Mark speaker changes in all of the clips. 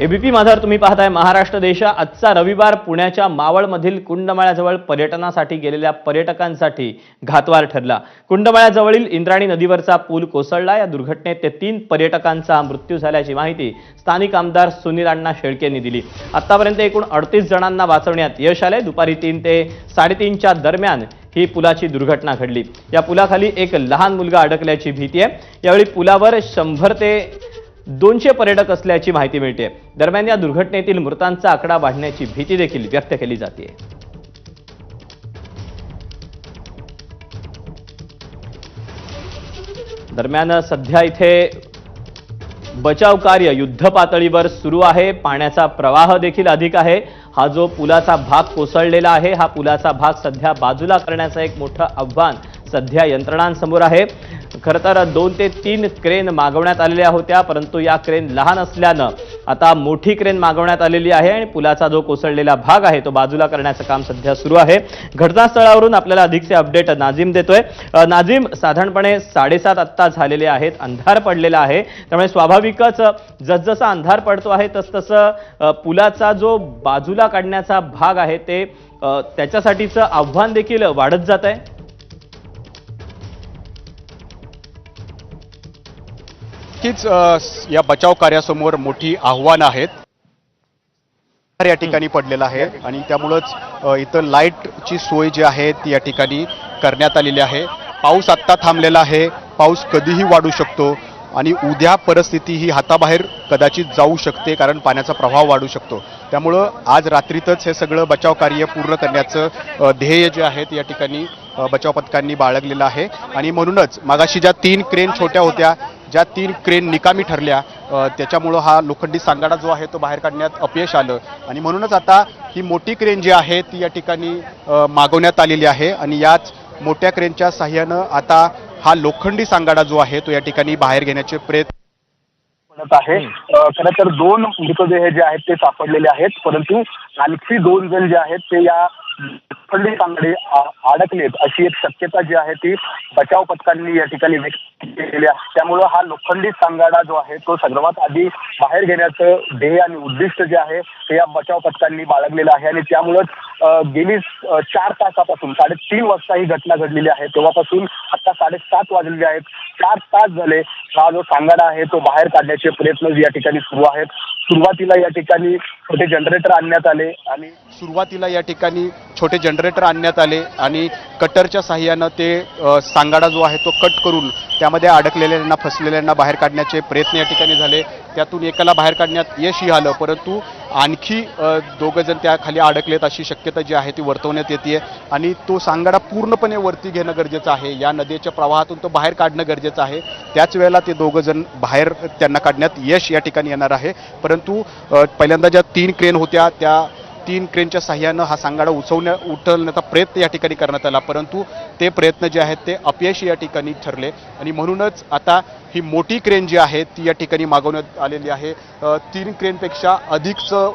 Speaker 1: ABP माझावर तुम्ही पाहताय महाराष्ट्र देशा। आजचा रविवार पुण्याच्या मावळमधील कुंडमाळ्याजवळ पर्यटनासाठी गेलेल्या पर्यटकांसाठी घातवार ठरला। कुंडमाळ्याजवळील इंद्राणी नदीवरचा पूल कोसळला। या दुर्घटनेत 3 पर्यटकांचा मृत्यू झाल्याची माहिती स्थानिक आमदार सुनील अण्णा शेळके यांनी दिली। आतापर्यंत एकूण 38 जणांना वाचवण्यात यश आले। दुपारी 3 ते 3:30च्या दरम्यान ही पुलाची दुर्घटना घडली। या पुलाखाली एक लहान मुलगा अडकल्याची भीती आहे। यावेळी पुलावर 100 ते 200 पर्यटक असल्याची माहिती मिळते। दरम्यान या दुर्घटनेतील मृतांचा आकडा वाढण्याची भीती देखील व्यक्त केली जाते। दरम्यान सध्या इथे बचाव कार्य युद्ध पातळीवर सुरू आहे। पाण्याचा प्रवाह देखील अधिक आहे। हा जो पुलाचा भाग कोसळलेला आहे, हा पुलाचा भाग सध्या बाजूला करण्याचं एक मोठं आव्हान सध्या यंत्रणांसमोर आहे। खरं तर 2 ते 3 क्रेन मागवण्यात आलेल्या होत्या, परंतु या क्रेन लहान असल्यानं आता मोठी क्रेन मागवण्यात आलेली आहे आणि पुलाचा जो कोसळलेला भाग आहे तो बाजूला करण्याचं काम सध्या सुरू आहे। घटनास्थळावरून आपल्याला अधिकचे अपडेट नाझीम देतोय। नाझीम, साधारणपणे 7:30 आत्ता झालेले आहेत, अंधार पडलेला आहे, त्यामुळे स्वाभाविकच जसजसा अंधार पडतो आहे तसतसं पुलाचा जो बाजूला काढण्याचा भाग आहे ते त्याच्यासाठीचं आव्हान देखील वाढत जात आहे।
Speaker 2: या बचाव कार्यासमोर मोठी आव्हानं आहेत। या ठिकाणी पडलेला आहे आणि त्यामुळेच इथं लाईटची सोय जी आहे ती या ठिकाणी करण्यात आलेली आहे। पाऊस आत्ता थांबलेला आहे, पाऊस कधीही वाढू शकतो आणि उद्या परिस्थिती ही हाताबाहेर कदाचित जाऊ शकते, कारण पाण्याचा प्रवाह वाढू शकतो। त्यामुळं आज रात्रीतच हे सगळं बचाव कार्य पूर्ण करण्याचं ध्येय जे आहे ते या ठिकाणी बचाव पथकांनी बाळगलेलं आहे आणि म्हणूनच मागाशी ज्या 3 क्रेन छोट्या होत्या, ज्या 3 क्रेन निकामी ठरल्या, त्याच्यामुळं हा लोखंडी सांगाडा जो आहे तो बाहेर काढण्यात अपयश आलं आणि म्हणूनच आता ही मोठी क्रेन जी आहे ती या ठिकाणी मागवण्यात आलेली आहे आणि याच मोठ्या क्रेनच्या साहाय्यानं आता हा लोखंडी सांगाडा जो आहे तो या ठिकाणी बाहेर घेण्याचे प्रयत्न
Speaker 3: आहे। खरं तर 2 मृतदेह जे आहेत ते सापडलेले आहेत, परंतु आणखी 2 जण जे आहेत ते या लोखंडी सांगाडे अडकलेत अशी एक शक्यता जी आहे ती बचाव पथकांनी या ठिकाणी व्यक्त केली आहे। त्यामुळं हा लोखंडी सांगाडा जो आहे तो सर्वात आधी बाहेर घेण्याचं ध्येय आणि उद्दिष्ट जे आहे ते या बचाव पथकांनी बाळगलेलं आहे आणि त्यामुळंच गेली 4 तासापासून 3:30 वाजता ही घटना घडलेली आहे, तेव्हापासून आता 7:30 वाजलेले आहेत। 4 तास झाले हा जो सांगाडा आहे तो बाहेर काढण्याचे प्रयत्न या ठिकाणी सुरू आहेत। सुरुवातीला या ठिकाणी छोटे जनरेटर आणण्यात आले आणि कटरच्या साहाय्यानं ते सांगाडा जो आहे तो कट करून त्यामध्ये अडकलेल्यांना फसलेल्यांना बाहेर काढण्याचे प्रयत्न या ठिकाणी झाले। त्यातून एकाला बाहेर काढण्यात यशही आलं, परंतु आणखी 2 जण त्या खाली अडकलेत अशी शक्यता जी आहे ती वर्तवण्यात येते आणि तो सांगाडा पूर्णपणे वरती घेणं गरजेचं आहे। या नदीच्या प्रवाहातून तो बाहेर काढणं गरजेचं आहे। त्याच वेळेला ते 2 जण बाहेर त्यांना काढण्यात यश या ठिकाणी येणार आहे। परंतु पहिल्यांदा ज्या 3 क्रेन होत्या त्या 3 क्रेनच्या साहाय्यानं हा सांगाडा उचलण्याचा प्रयत्न या ठिकाणी करण्यात आला, परंतु ते प्रयत्न जे आहेत ते अपयशी या ठिकाणी ठरले आणि म्हणूनच आता ही मोठी क्रेन जी आहे ती या ठिकाणी मागवण्यात आलेली आहे। 3 क्रेनपेक्षा अधिकचं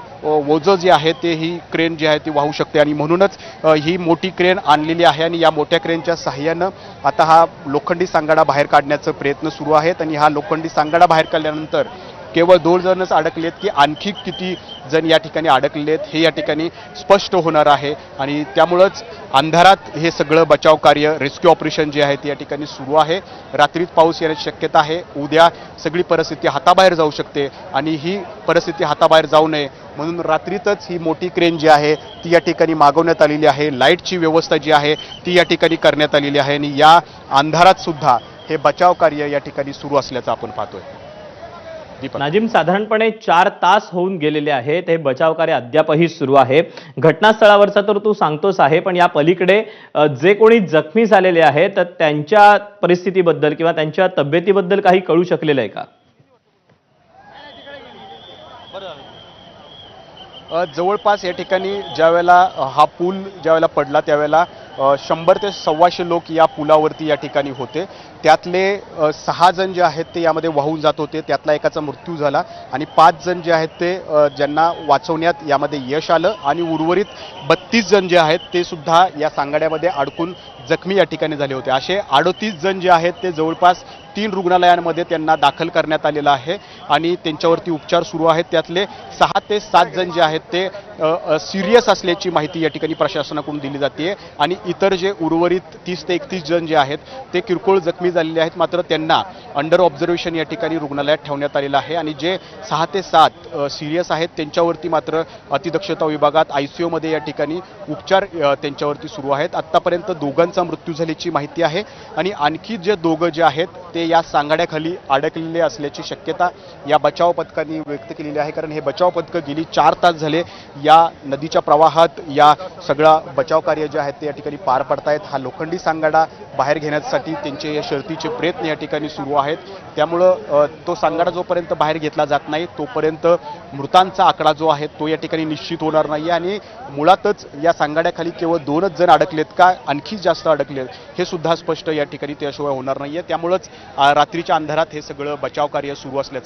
Speaker 3: ओझं जे आहे ते ही क्रेन जी आहे ती वाहू शकते आणि म्हणूनच ही मोठी क्रेन आणलेली आहे आणि या मोठ्या क्रेनच्या साहाय्यानं आता हा लोखंडी सांगाडा बाहेर काढण्याचा प्रयत्न सुरू आहेत आणि हा लोखंडी सांगाडा बाहेर काढल्यानंतर केवळ 2 जणच अडकलेत की आणखी किती जण या ठिकाणी अडकलेत हे या ठिकाणी स्पष्ट होणार आहे आणि त्यामुळंच अंधारात हे सगळं बचाव कार्य रेस्क्यू ऑपरेशन जे आहे ते या ठिकाणी सुरू आहे। रात्रीत पाऊस येण्याची शक्यता आहे, उद्या सगळी परिस्थिती हाताबाहेर जाऊ शकते आणि ही परिस्थिती हाताबाहेर जाऊ नये म्हणून रात्रीतच ही मोठी क्रेन जी आहे ती या ठिकाणी मागवण्यात आलेली आहे। लाईटची व्यवस्था जी आहे ती या ठिकाणी करण्यात आलेली आहे आणि या अंधारात सुद्धा हे बचाव कार्य या ठिकाणी सुरू असल्याचं आपण पाहतोय।
Speaker 1: नाझीम, साधारणपणे 4 तास होऊन गेलेले आहेत, हे बचाव कार्य अद्यापही सुरू आहे। घटनास्थळावरचा तर तू सांगतोस आहे, पण या पलीकडे जे कोणी जखमी झालेले आहेत तर त्यांच्या परिस्थितीबद्दल किंवा त्यांच्या तब्येतीबद्दल काही कळू शकलेलं आहे का?
Speaker 2: जवळपास या ठिकाणी ज्यावेळेला हा पूल ज्यावेळेला पडला त्यावेळेला 100 ते 125 लोक या पुलावरती या ठिकाणी होते। त्यातले 6 जण जे आहेत ते यामध्ये वाहून जात होते, त्यातला एकाचा मृत्यू झाला आणि 5 जण जे आहेत ते ज्यांना वाचवण्यात यामध्ये यश आलं आणि उर्वरित 32 जण जे आहेत ते सुद्धा या सांगाड्यामध्ये अडकून जखमी या ठिकाणी झाले होते। असे 38 जण जे आहेत ते जवळपास
Speaker 3: 3 रुग्णालयांमध्ये त्यांना दाखल करण्यात आलेलं आहे आणि त्यांच्यावरती उपचार सुरू आहेत. त्यातले 6 ते 7 जण जे आहेत ते सिरियस असल्याची माहिती या ठिकाणी प्रशासनाकडून दिली जाते आणि इतर जे उर्वरित 30 ते 31 जण जे आहेत ते किरकोळ जखमी झालेले आहेत. मात्र त्यांना अंडर ऑब्झर्वेशन या ठिकाणी रुग्णालयात ठेवण्यात आलेलं आहे आणि जे 6 ते 7 सिरियस आहेत त्यांच्यावरती मात्र अतिदक्षता विभागात ICU मध्ये या ठिकाणी उपचार त्यांच्यावरती सुरू आहेत. आत्तापर्यंत दोघांचा मृत्यू झाल्याची माहिती आहे आणि आणखी जे दोघं जे आहेत ते या सांगाड्याखाली अडकलेले असल्याची शक्यता या बचाव पथकाने व्यक्त केलेली आहे. कारण हे बचाव पथकं गेली 4 तास झाले या नदीच्या प्रवाहात या सगळा बचाव कार्य जे आहेत ते या ठिकाणी पार पडतायत. हा सांगाडा बाहेर घेण्यासाठी त्यांचे या शर्थीचे प्रयत्न या ठिकाणी सुरू आहेत. त्यामुळं तो सांगाडा जोपर्यंत बाहेर घेतला जात नाही तोपर्यंत मृतांचा आकडा जो आहे तो या ठिकाणी निश्चित होणार नाही आणि मुळातच या सांगाड्याखाली केवळ 2च जण अडकलेत का आणखी जास्त अडकलेत हे सुद्धा स्पष्ट या ठिकाणी त्याशिवाय होणार नाहीये. त्यामुळंच रात्रीच्या अंधारात हे सगळं बचाव कार्य सुरू असल्याचं